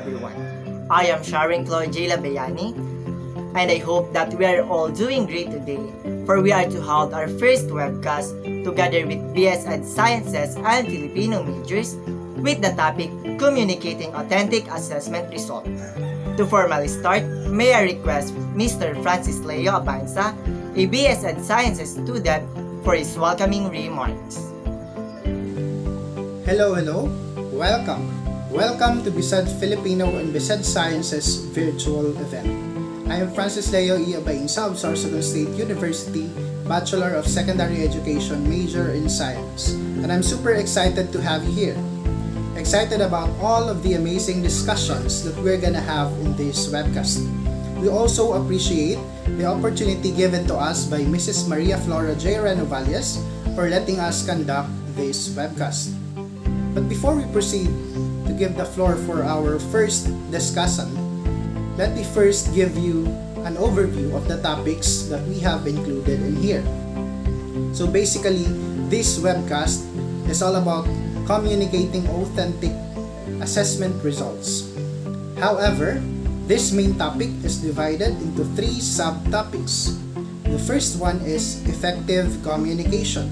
everyone. I am Sharon Chloe J. Labayani, and I hope that we are all doing great today, for we are to hold our first webcast together with BSED Sciences and Filipino majors with the topic Communicating Authentic Assessment Result. To formally start, may I request Mr. Francis Leo Abanza, a BSED Sciences student, for his welcoming remarks. Hello, Welcome to BSED Filipino and BSED Sciences virtual event. I am Francis Leo E. Abanza of Sorsogon State University, Bachelor of Secondary Education, major in Science. And I'm super excited to have you here. Excited about all of the amazing discussions that we're gonna have in this webcast. We also appreciate the opportunity given to us by Mrs. Maria Flora J. Renovalles for letting us conduct this webcast. But before we proceed to give the floor for our first discussion, let me first give you an overview of the topics that we have included in here. So basically, this webcast is all about communicating authentic assessment results. However, this main topic is divided into 3 subtopics. The first one is effective communication.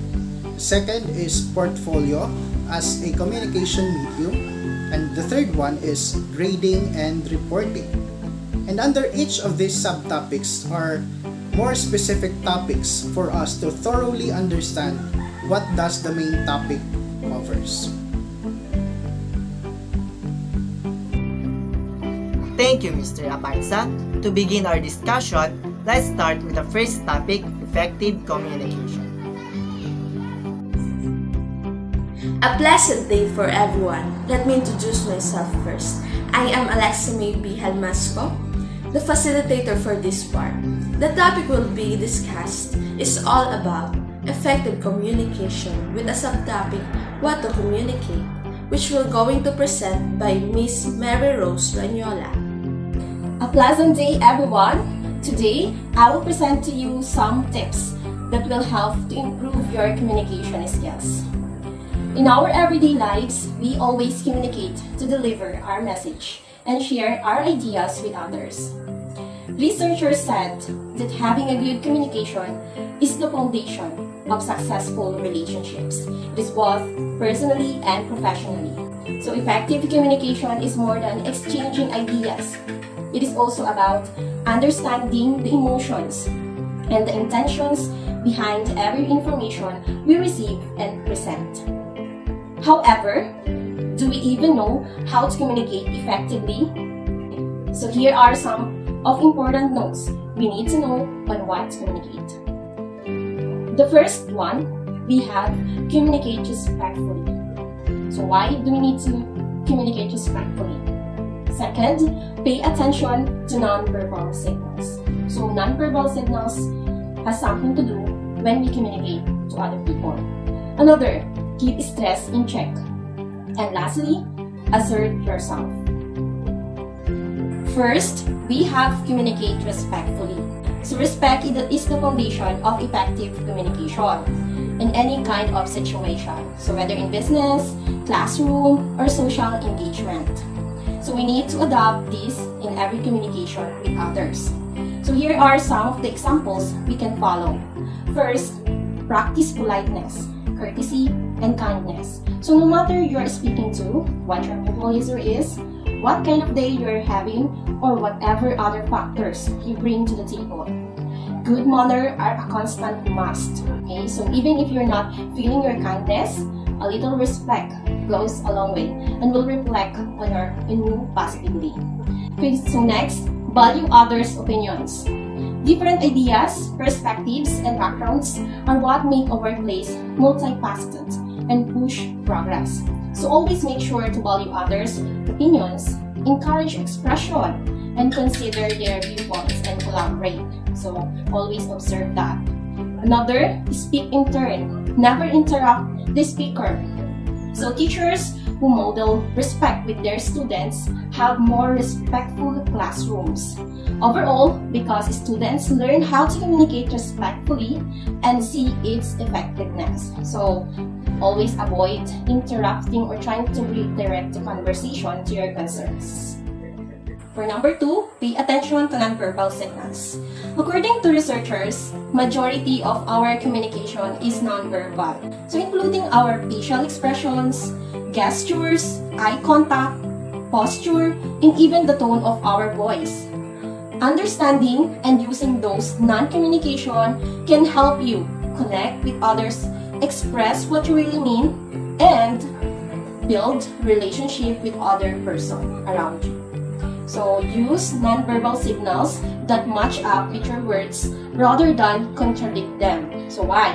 The second is portfolio as a communication medium. And the third one is grading and reporting. And under each of these subtopics are more specific topics for us to thoroughly understand what does the main topic covers. Thank you, Mr. Abanza. To begin our discussion, let's start with the first topic, effective communication. A pleasant day for everyone. Let me introduce myself first. I am Alexa May B. Helmasco, the facilitator for this part. The topic will be discussed is all about effective communication with a subtopic, what to communicate, which we're going to present by Miss Mary Rose Ranyola. A pleasant day, everyone. Today, I will present to you some tips that will help to improve your communication skills. In our everyday lives, we always communicate to deliver our message and share our ideas with others. Researchers said that having a good communication is the foundation of successful relationships. It is both personally and professionally. So effective communication is more than exchanging ideas. It is also about understanding the emotions and the intentions behind every information we receive and present. However, do we even know how to communicate effectively? So here are some of important notes we need to know on what to communicate. The first one, we have communicate respectfully. So why do we need to communicate respectfully? Second, pay attention to non-verbal signals. So non-verbal signals has something to do when we communicate to other people. Another, keep stress in check. And lastly, assert yourself. First, we have communicate respectfully. So respect is the foundation of effective communication in any kind of situation. So whether in business, classroom, or social engagement. So we need to adopt this in every communication with others. So here are some of the examples we can follow. First, practice politeness, courtesy, and kindness. So no matter you're speaking to, what your mobile user is, what kind of day you're having, or whatever other factors you bring to the table, good manner are a constant must. Okay, so even if you're not feeling your kindness, a little respect goes a long way and will reflect on you positively. Okay, so next, value others' opinions. Different ideas, perspectives, and backgrounds are what make a workplace multifaceted and push progress. So always make sure to value others' opinions, encourage expression, and consider their viewpoints and collaborate. So always observe that. Another, speak in turn. Never interrupt the speaker. So teachers who model respect with their students have more respectful classrooms. Overall, because students learn how to communicate respectfully and see its effectiveness. So always avoid interrupting or trying to redirect the conversation to your concerns. For number 2, pay attention to nonverbal signals. According to researchers, majority of our communication is nonverbal. So including our facial expressions, gestures, eye contact, posture, and even the tone of our voice. Understanding and using those non-communication can help you connect with others, express what you really mean, and build relationship with other person around you. So use non-verbal signals that match up with your words rather than contradict them. So why?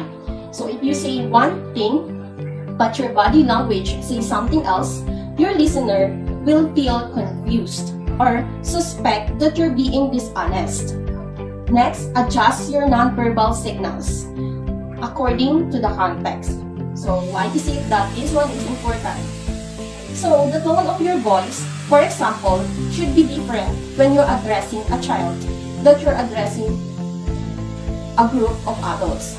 So if you say one thing, but your body language says something else, your listener will feel confused or suspect that you're being dishonest. Next, adjust your nonverbal signals according to the context. So why is it that this one is important? So the tone of your voice, for example, should be different when you're addressing a child that you're addressing a group of adults.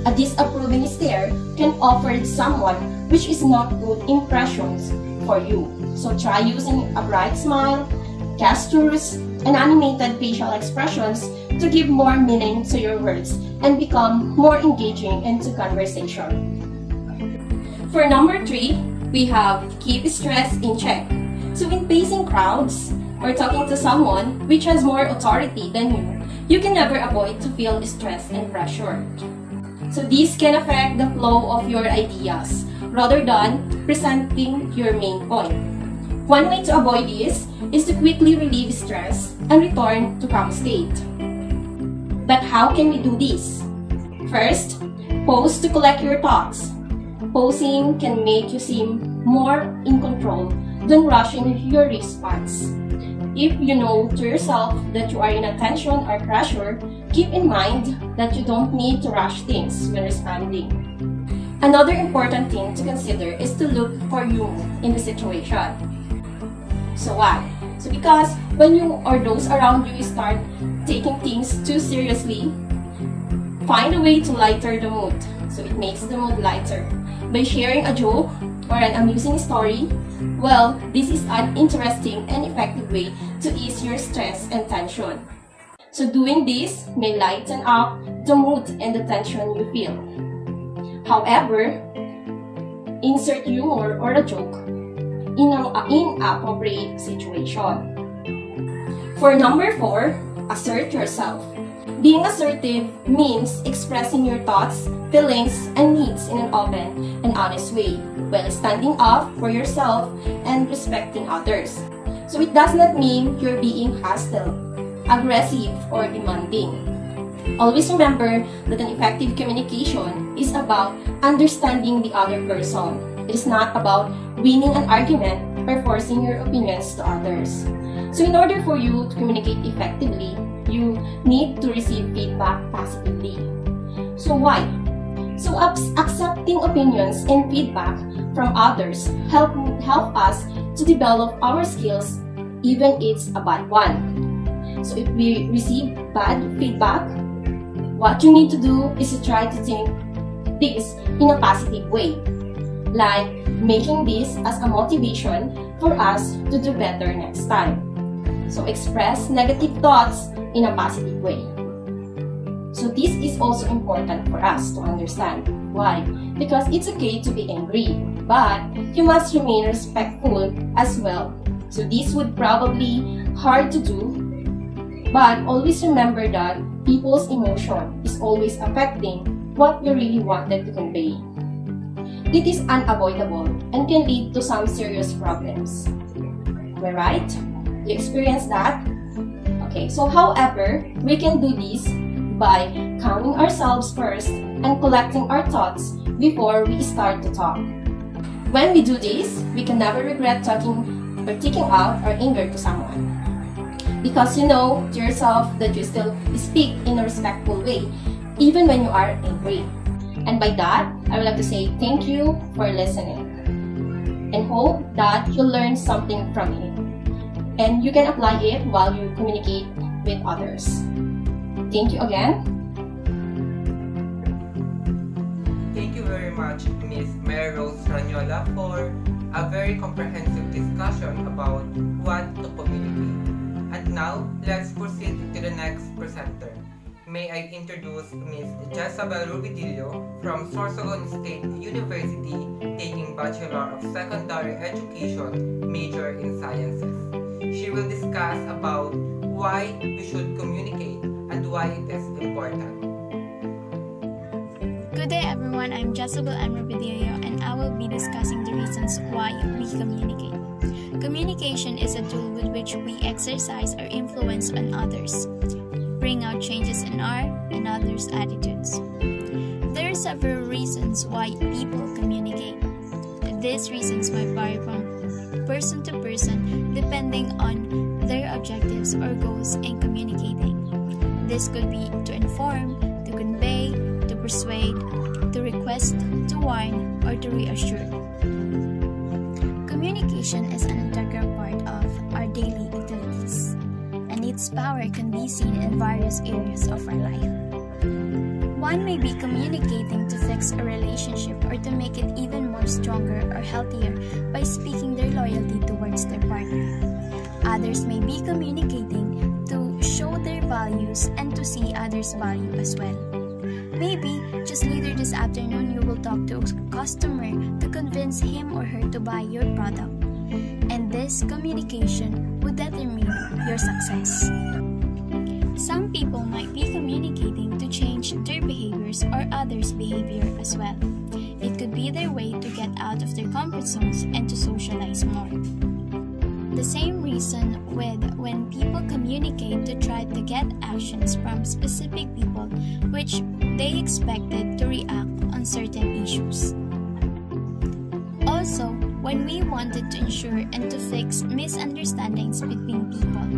A disapproving stare can offer someone which is not good impressions for you. So try using a bright smile, gestures, and animated facial expressions to give more meaning to your words and become more engaging into conversation. For number 3, we have keep stress in check. So when facing crowds or talking to someone which has more authority than you can never avoid to feel stress and pressure. So this can affect the flow of your ideas rather than presenting your main point. One way to avoid this is to quickly relieve stress and return to calm state. But how can we do this? First, pause to collect your thoughts. Pausing can make you seem more in control than rushing your response. If you know to yourself that you are in a tension or pressure, keep in mind that you don't need to rush things when responding. Another important thing to consider is to look for humor in the situation. So why? So because when you or those around you start taking things too seriously, find a way to lighten the mood. So it makes the mood lighter. By sharing a joke or an amusing story, well, this is an interesting and effective way to ease your stress and tension. So doing this may lighten up the mood and the tension you feel. However, insert humor or a joke in an inappropriate situation. For number 4, assert yourself. Being assertive means expressing your thoughts, feelings, and needs in an open and honest way, while standing up for yourself and respecting others. So it does not mean you're being hostile, aggressive, or demanding. Always remember that an effective communication is about understanding the other person. It is not about winning an argument or forcing your opinions to others. So in order for you to communicate effectively, you need to receive feedback positively. So why? So accepting opinions and feedback from others help us to develop our skills even it's a bad one. So if we receive bad feedback, what you need to do is to try to think this in a positive way, like making this as a motivation for us to do better next time. So express negative thoughts in a positive way. So this is also important for us to understand. Why? Because it's okay to be angry, but you must remain respectful as well. So this would probably hard to do, but always remember that people's emotion is always affecting what you really wanted to convey. It is unavoidable and can lead to some serious problems. Am I right? You experience that? Okay, so however, we can do this by calming ourselves first and collecting our thoughts before we start to talk. When we do this, we can never regret talking or taking out our anger to someone. Because you know to yourself that you still speak in a respectful way, even when you are angry. And by that, I would like to say thank you for listening and hope that you learn something from it. And you can apply it while you communicate with others. Thank you again. Thank you very much, Ms. Mary Rose Ranyola, for a very comprehensive discussion about what to communicate. now, let's proceed to the next presenter. May I introduce Ms. Jezabel Rubidillo from Sorsogon State University, taking Bachelor of Secondary Education, major in Sciences. She will discuss about why we should communicate and why it is important. Good day everyone, I'm Jezabel Rubidillo and I will be discussing the reasons why we communicate. Communication is a tool with which we exercise our influence on others, bring out changes in our and others' attitudes. There are several reasons why people communicate. These reasons might vary from person to person depending on their objectives or goals in communicating. This could be to inform, to convey, to persuade, to request, to warn, or to reassure. Communication is an integral part of our daily activities, and its power can be seen in various areas of our life. One may be communicating to fix a relationship or to make it even more stronger or healthier by speaking their loyalty towards their partner. Others may be communicating to show their values and to see others' value as well. Maybe just later this afternoon you will talk to a customer to convince him or her to buy your product, and this communication would determine your success. Some people might be communicating to change their behaviors or others' behavior as well. It could be their way to get out of their comfort zones and to socialize more. The same reason with when people communicate to try to get actions from specific people which they expected to react on certain issues. Also, when we wanted to ensure and to fix misunderstandings between people.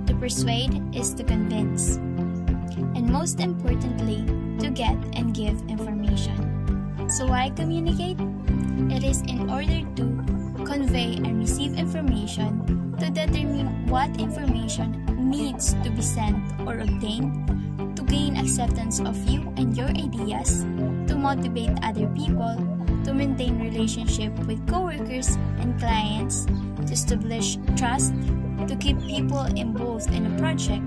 To persuade is to convince. And most importantly, to get and give information. So why communicate? It is in order to convey and receive information, to determine what information needs to be sent or obtained, to gain acceptance of you and your ideas, to motivate other people, to maintain relationship with coworkers and clients, to establish trust, to keep people involved in a project,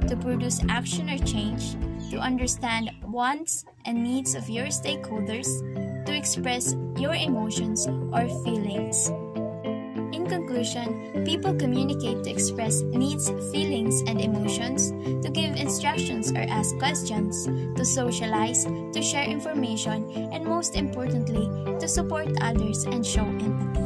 to produce action or change, to understand wants and needs of your stakeholders, to express your emotions or feelings. In conclusion, people communicate to express needs, feelings, and emotions, to give instructions or ask questions, to socialize, to share information, and most importantly, to support others and show empathy.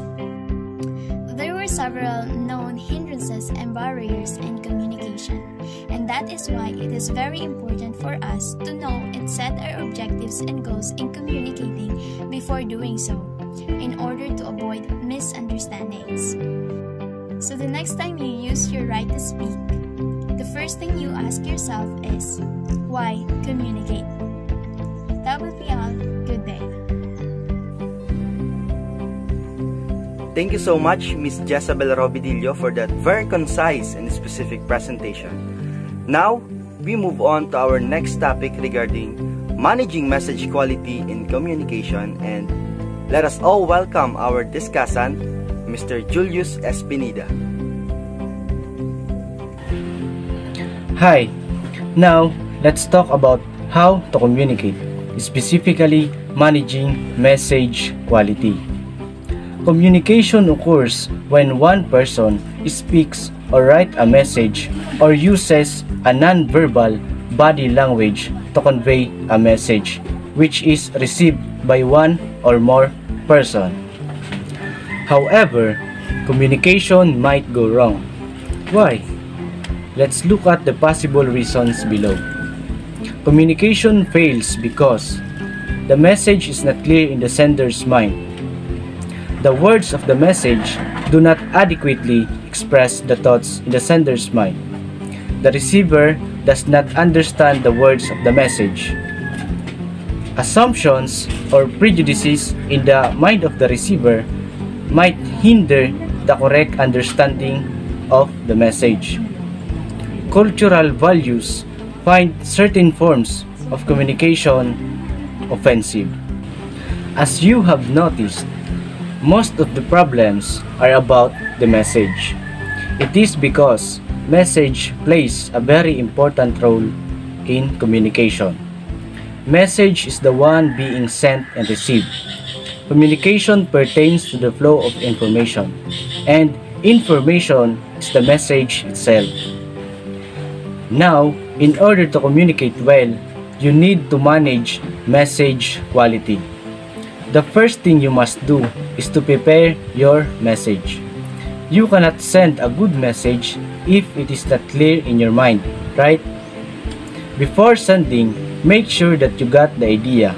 There were several known hindrances and barriers in communication, and that is why it is very important for us to know and set our objectives and goals in communicating before doing so, in order to avoid misunderstandings. So the next time you use your right to speak, the first thing you ask yourself is, why communicate? That would be all. Good day. Thank you so much, Ms. Jezabel Rubidillo, for that very concise and specific presentation. Now, we move on to our next topic regarding managing message quality in communication, and let us all welcome our discussant, Mr. Julius Espinida. Hi, now let's talk about how to communicate, specifically managing message quality. Communication occurs when one person speaks or writes a message or uses a non-verbal body language to convey a message which is received by one or more person. However, communication might go wrong. Why? Let's look at the possible reasons below. Communication fails because the message is not clear in the sender's mind. The words of the message do not adequately express the thoughts in the sender's mind. The receiver does not understand the words of the message. Assumptions or prejudices in the mind of the receiver might hinder the correct understanding of the message. Cultural values find certain forms of communication offensive. As you have noticed, most of the problems are about the message. It is because message plays a very important role in communication. Message is the one being sent and received. Communication pertains to the flow of information, and information is the message itself. Now, in order to communicate well, you need to manage message quality. The first thing you must do is to prepare your message. You cannot send a good message if it is not clear in your mind, right? Before sending, make sure that you got the idea,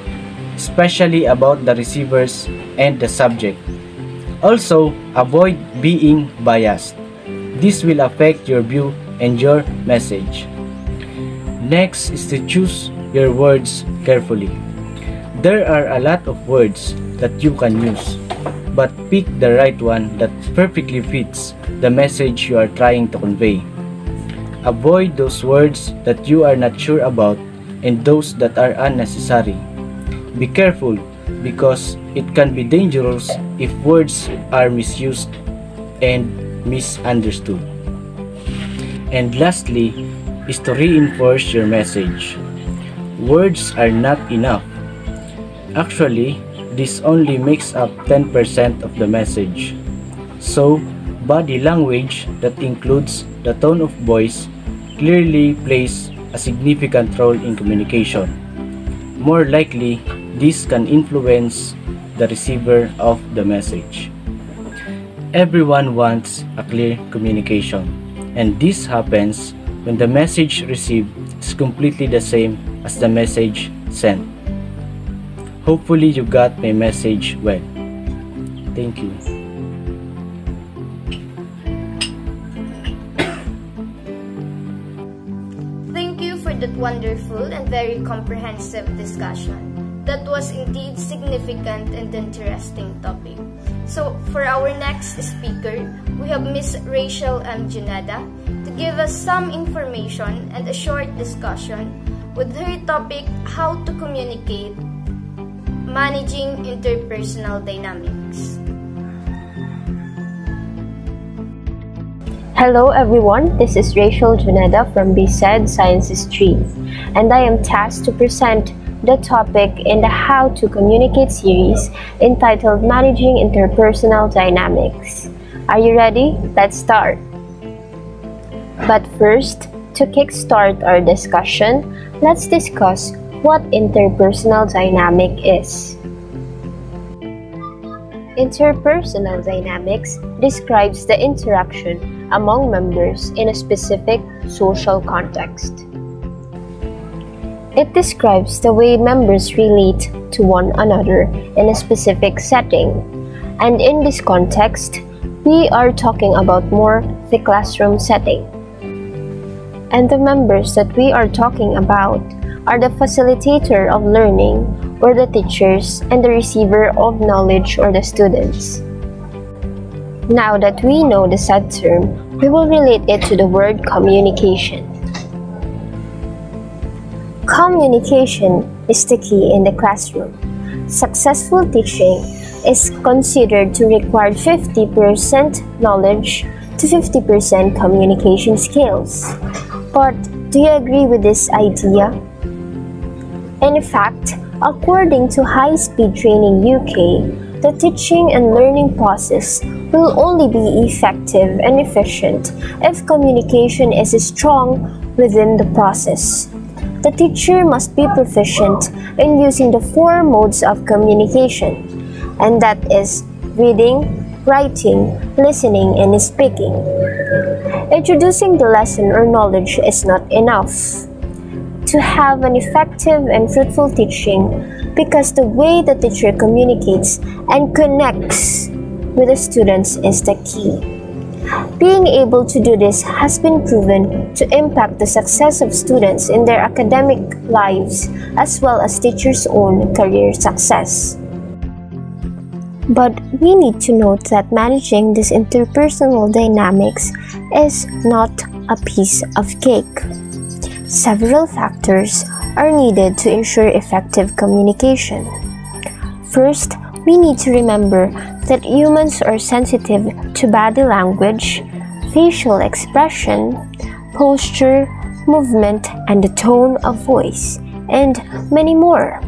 especially about the receivers and the subject. Also, avoid being biased. This will affect your view and your message. Next is to choose your words carefully. There are a lot of words that you can use, but pick the right one that perfectly fits the message you are trying to convey. Avoid those words that you are not sure about and those that are unnecessary. Be careful because it can be dangerous if words are misused and misunderstood. And lastly is to reinforce your message. Words are not enough. Actually, this only makes up 10% of the message. So, body language that includes the tone of voice clearly plays a significant role in communication. More likely, this can influence the receiver of the message. Everyone wants a clear communication, and this happens when the message received is completely the same as the message sent. Hopefully you got my message well. Thank you. Thank you for that wonderful and very comprehensive discussion. That was indeed significant and interesting topic. So for our next speaker, we have Miss Rachel M. Juneda to give us some information and a short discussion with her topic, How to Communicate, Managing Interpersonal Dynamics. Hello everyone, this is Rachel Juneda from BSED-SCIFIL, and I am tasked to present the topic in the How to Communicate series entitled Managing Interpersonal Dynamics. Are you ready? Let's start. But first, to kickstart our discussion, let's discuss what interpersonal dynamic is. Interpersonal dynamics describes the interaction among members in a specific social context. It describes the way members relate to one another in a specific setting, and in this context, we are talking about more the classroom setting. And the members that we are talking about are the facilitator of learning, or the teachers, and the receiver of knowledge, or the students. Now that we know the said term, we will relate it to the word communication. Communication is the key in the classroom. Successful teaching is considered to require 50% knowledge to 50% communication skills. But do you agree with this idea? In fact, according to High Speed Training UK, the teaching and learning process will only be effective and efficient if communication is strong within the process. The teacher must be proficient in using the 4 modes of communication, and that is reading, writing, listening, and speaking. Introducing the lesson or knowledge is not enough to have an effective and fruitful teaching, because the way the teacher communicates and connects with the students is the key. Being able to do this has been proven to impact the success of students in their academic lives as well as teachers' own career success. But we need to note that managing this interpersonal dynamics is not a piece of cake. Several factors are needed to ensure effective communication. First, we need to remember that humans are sensitive to body language, facial expression, posture, movement, and the tone of voice, and many more.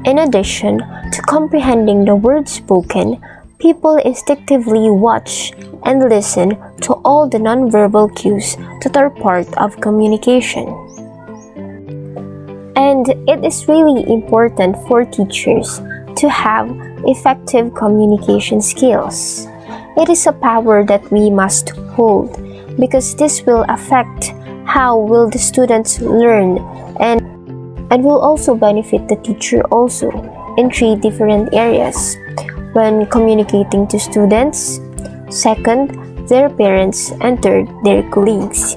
In addition to comprehending the words spoken, people instinctively watch and listen to all the nonverbal cues that are part of communication. And it is really important for teachers to have effective communication skills. It is a power that we must hold because this will affect how will the students learn and will also benefit the teacher also in 3 different areas. When communicating to students, second, their parents, and third, their colleagues.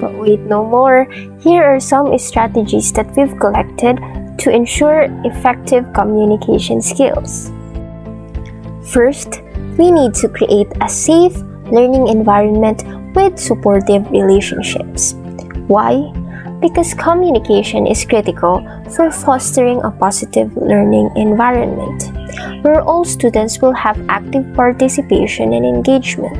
But wait no more, here are some strategies that we've collected to ensure effective communication skills. First, we need to create a safe learning environment with supportive relationships. Why? Because communication is critical for fostering a positive learning environment, where all students will have active participation and engagement.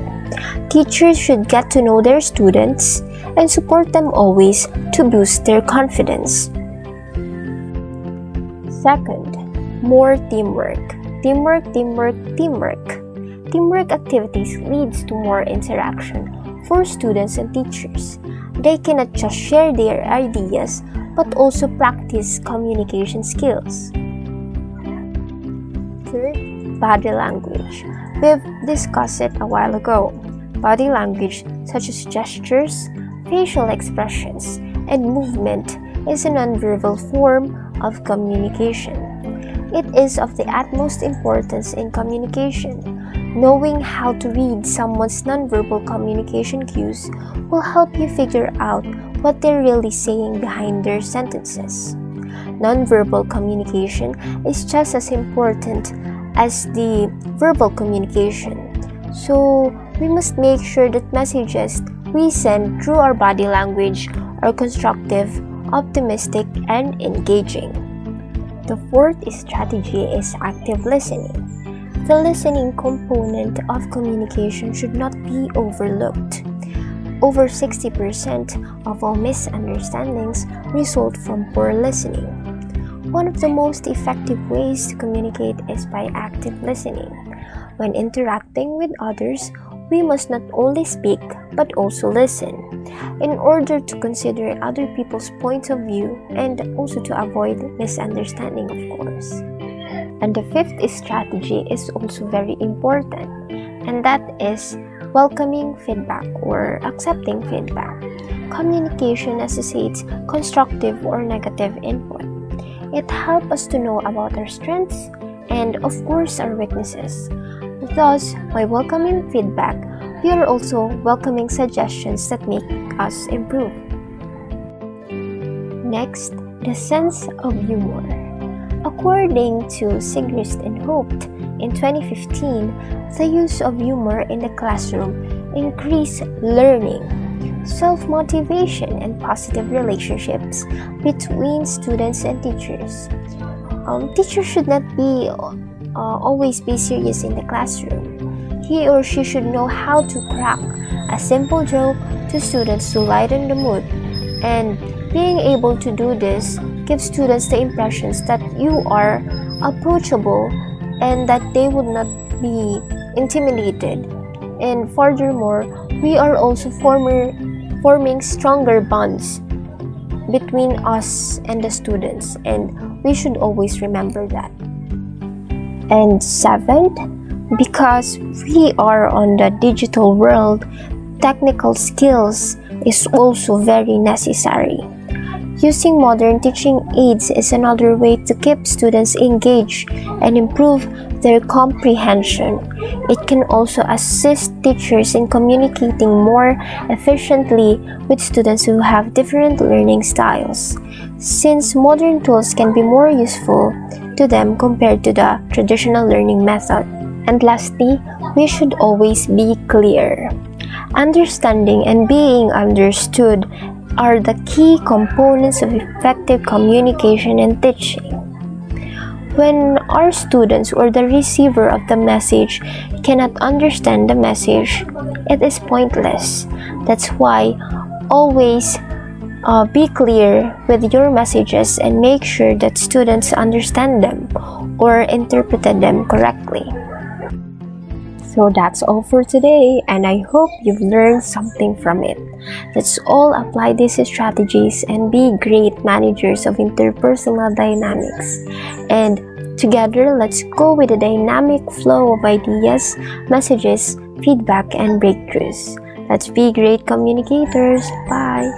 Teachers should get to know their students and support them always to boost their confidence. Second, more teamwork. Teamwork, teamwork, teamwork. Teamwork activities leads to more interaction for students and teachers. They cannot just share their ideas, but also practice communication skills. Third, body language. We've discussed it a while ago. Body language such as gestures, facial expressions, and movement is a nonverbal form of communication. It is of the utmost importance in communication. Knowing how to read someone's nonverbal communication cues will help you figure out what they're really saying behind their sentences. Nonverbal communication is just as important as the verbal communication. So, we must make sure that messages we send through our body language are constructive, optimistic, and engaging. The fourth strategy is active listening. The listening component of communication should not be overlooked. Over 60% of all misunderstandings result from poor listening. One of the most effective ways to communicate is by active listening. When interacting with others, we must not only speak but also listen, in order to consider other people's points of view and also to avoid misunderstanding, of course. And the fifth strategy is also very important, and that is welcoming feedback or accepting feedback. Communication necessitates constructive or negative input. It helps us to know about our strengths and, of course, our weaknesses. Thus, by welcoming feedback, we are also welcoming suggestions that make us improve. Next, the sense of humor. According to Sigrist and Hoped, in 2015, the use of humor in the classroom increased learning, self-motivation, and positive relationships between students and teachers. Teachers should not be always be serious in the classroom. He or she should know how to crack a simple joke to students to lighten the mood, and being able to do this gives students the impressions that you are approachable and that they would not be intimidated. And furthermore, we are also forming stronger bonds between us and the students, and we should always remember that. And seventh, because we are on the digital world, technical skills is also very necessary. Using modern teaching aids is another way to keep students engaged and improve their comprehension. It can also assist teachers in communicating more efficiently with students who have different learning styles, since modern tools can be more useful to them compared to the traditional learning method. And lastly, we should always be clear. Understanding and being understood are the key components of effective communication and teaching. When our students or the receiver of the message cannot understand the message, it is pointless. That's why always be clear with your messages and make sure that students understand them or interpreted them correctly. So that's all for today, and I hope you've learned something from it. Let's all apply these strategies and be great managers of interpersonal dynamics. And together, let's go with a dynamic flow of ideas, messages, feedback, and breakthroughs. Let's be great communicators. Bye.